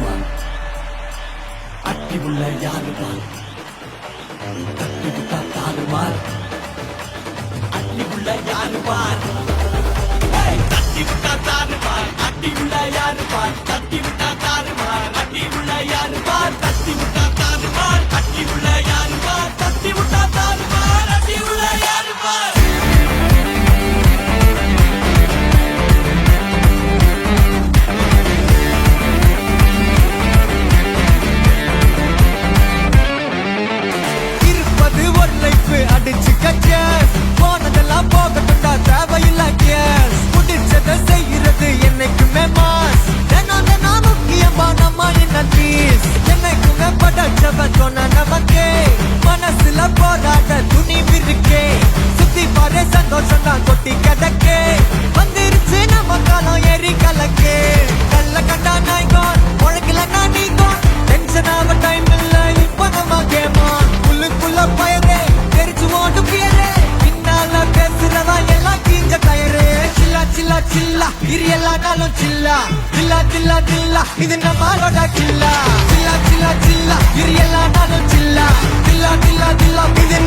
பார் அட்டி உள்ள யாரு பார் தட்டி விட்டா தாறு பார் அட்டி உள்ள யாரு பார் தட்டி விட்டா தாறு பார் அட்டி உள்ள யாரு பார் தட்டி விட்டா தாறு பார் அட்டி உள்ள யாரு பார் தட்டி விட்டா தாறு பார் அட்டி உள்ள யாரு பார் தட்டி விட்டா தாறு பார் அட்டி உள்ள யாரு பார் அடிச்சு கச்சேஸ் போனதெல்லாம் போகட்டும்டா தேவையில்ல கேஸ் முடிச்சதை செய்யறது என்னைக்குமே மாஸ் என்ன முக்கியமா நம்ம என்ன பீஸ் என்னைக்குமே படைச்சவன் சொன்ன நமக்கே மனசுல போராட துணிவு இருக்கே சுத்தி பாரு சந்தோஷம் தான் கொட்டி கிடக்கே வந்துருச்சு நம்ம காலம் ஏறி கலக்கே கல்ல கண்டா நாய்கான் உழக்கலன்னா நீங்கான் டென்ஷன் ஆக டைம் இல்ல இப்ப நம்ம கேமா உள்ளுக்குள்ள பயரே எல்லாரும் சில்லா சில்லா சில்லா சில்லா இது நம்மளோட கில்லா சில்லா சில்லா சில்லா இது எல்லாரும் சில்லா சில்லா சில்லா சில்லா இது